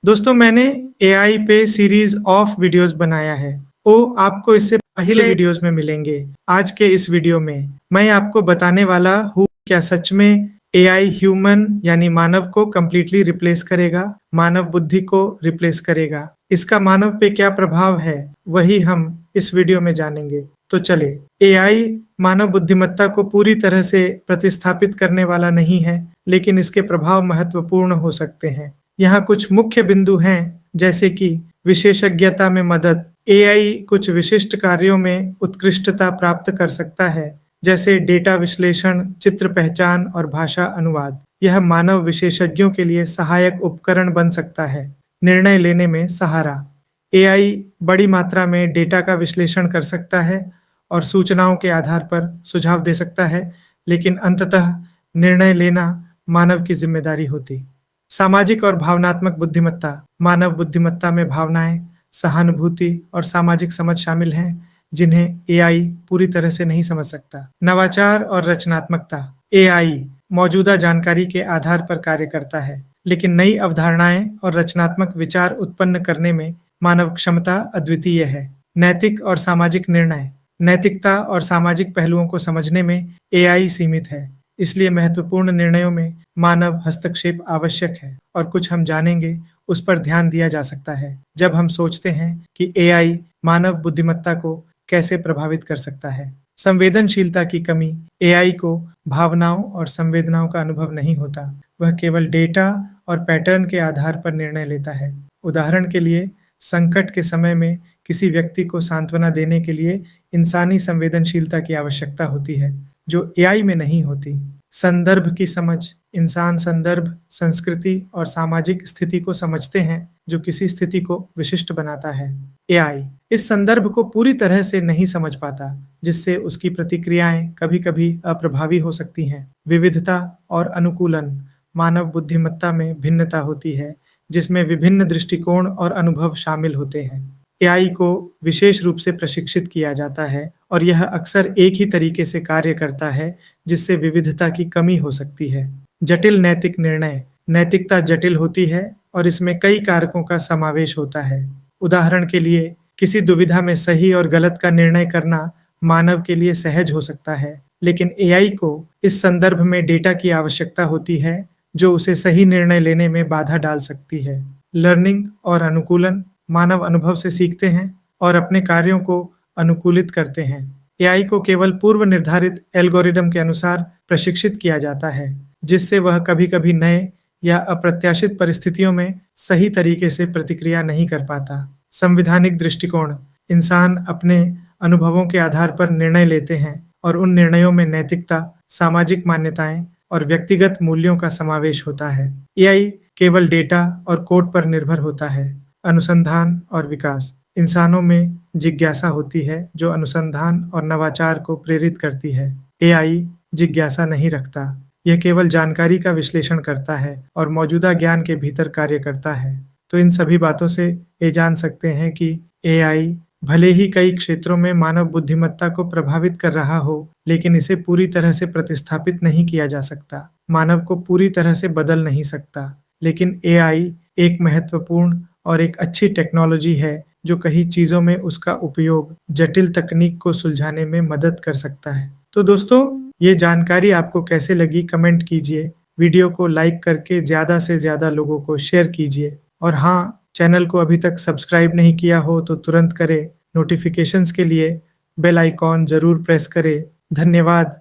दोस्तों मैंने एआई पे सीरीज ऑफ वीडियोस बनाया है। वो आपको इससे पहले वीडियोस में मिलेंगे। आज के इस वीडियो में मैं आपको बताने वाला हूँ क्या सच में एआई ह्यूमन यानी मानव को कम्प्लीटली रिप्लेस करेगा, मानव बुद्धि को रिप्लेस करेगा। इसका मानव पे क्या प्रभाव है वही हम इस वीडियो में जानेंगे। तो चले, एआई मानव बुद्धिमत्ता को पूरी तरह से प्रतिस्थापित करने वाला नहीं है, लेकिन इसके प्रभाव महत्वपूर्ण हो सकते हैं। यहाँ कुछ मुख्य बिंदु हैं, जैसे कि विशेषज्ञता में मदद। एआई कुछ विशिष्ट कार्यों में उत्कृष्टता प्राप्त कर सकता है, जैसे डेटा विश्लेषण, चित्र पहचान और भाषा अनुवाद। यह मानव विशेषज्ञों के लिए सहायक उपकरण बन सकता है। निर्णय लेने में सहारा। एआई बड़ी मात्रा में डेटा का विश्लेषण कर सकता है और सूचनाओं के आधार पर सुझाव दे सकता है, लेकिन अंततः निर्णय लेना मानव की जिम्मेदारी होती। सामाजिक और भावनात्मक बुद्धिमत्ता। मानव बुद्धिमत्ता में भावनाएं, सहानुभूति और सामाजिक समझ शामिल हैं, जिन्हें एआई पूरी तरह से नहीं समझ सकता। नवाचार और रचनात्मकता। एआई मौजूदा जानकारी के आधार पर कार्य करता है, लेकिन नई अवधारणाएं और रचनात्मक विचार उत्पन्न करने में मानव क्षमता अद्वितीय है। नैतिक और सामाजिक निर्णय। नैतिकता और सामाजिक पहलुओं को समझने में एआई सीमित है, इसलिए महत्वपूर्ण निर्णयों में मानव हस्तक्षेप आवश्यक है। और कुछ हम जानेंगे उस पर ध्यान दिया जा सकता है जब हम सोचते हैं कि एआई मानव बुद्धिमत्ता को कैसे प्रभावित कर सकता है। संवेदनशीलता की कमी। एआई को भावनाओं और संवेदनाओं का अनुभव नहीं होता, वह केवल डेटा और पैटर्न के आधार पर निर्णय लेता है। उदाहरण के लिए, संकट के समय में किसी व्यक्ति को सांत्वना देने के लिए इंसानी संवेदनशीलता की आवश्यकता होती है, जो एआई में नहीं होती। संदर्भ की समझ। इंसान संदर्भ, संस्कृति और सामाजिक स्थिति को समझते हैं, जो किसी स्थिति को विशिष्ट बनाता है। एआई इस संदर्भ को पूरी तरह से नहीं समझ पाता, जिससे उसकी प्रतिक्रियाएं कभी-कभी अप्रभावी हो सकती हैं। विविधता और अनुकूलन। मानव बुद्धिमत्ता में भिन्नता होती है, जिसमें विभिन्न दृष्टिकोण और अनुभव शामिल होते हैं। एआई को विशेष रूप से प्रशिक्षित किया जाता है और यह अक्सर एक ही तरीके से कार्य करता है, जिससे विविधता की कमी हो सकती है। जटिल नैतिक निर्णय। नैतिकता जटिल होती है और इसमें कई कारकों का समावेश होता है। उदाहरण के लिए, किसी दुविधा में सही और गलत का निर्णय करना मानव के लिए सहज हो सकता है, लेकिन एआई को इस संदर्भ में डेटा की आवश्यकता होती है, जो उसे सही निर्णय लेने में बाधा डाल सकती है। लर्निंग और अनुकूलन। मानव अनुभव से सीखते हैं और अपने कार्यों को अनुकूलित करते हैं। एआई को केवल पूर्व निर्धारित एल्गोरिदम के अनुसार प्रशिक्षित किया जाता है, जिससे वह कभी-कभी नए या अप्रत्याशित परिस्थितियों में सही तरीके से प्रतिक्रिया नहीं कर पाता। संवैधानिक दृष्टिकोण। इंसान अपने अनुभवों के आधार पर निर्णय लेते हैं और उन निर्णयों में नैतिकता, सामाजिक मान्यताएं और व्यक्तिगत मूल्यों का समावेश होता है। एआई केवल डेटा और कोड पर निर्भर होता है। अनुसंधान और विकास। इंसानों में जिज्ञासा होती है, जो अनुसंधान और नवाचार को प्रेरित करती है। एआई जिज्ञासा नहीं रखता, यह केवल जानकारी का विश्लेषण करता है और मौजूदा ज्ञान के भीतर कार्य करता है। तो इन सभी बातों से ये जान सकते हैं कि एआई भले ही कई क्षेत्रों में मानव बुद्धिमत्ता को प्रभावित कर रहा हो, लेकिन इसे पूरी तरह से प्रतिस्थापित नहीं किया जा सकता। मानव को पूरी तरह से बदल नहीं सकता, लेकिन एआई एक महत्वपूर्ण और एक अच्छी टेक्नोलॉजी है, जो कई चीजों में उसका उपयोग जटिल तकनीक को सुलझाने में मदद कर सकता है। तो दोस्तों, ये जानकारी आपको कैसे लगी कमेंट कीजिए। वीडियो को लाइक करके ज़्यादा से ज़्यादा लोगों को शेयर कीजिए। और हाँ, चैनल को अभी तक सब्सक्राइब नहीं किया हो तो तुरंत करें। नोटिफिकेशंस के लिए बेल आइकॉन ज़रूर प्रेस करें। धन्यवाद।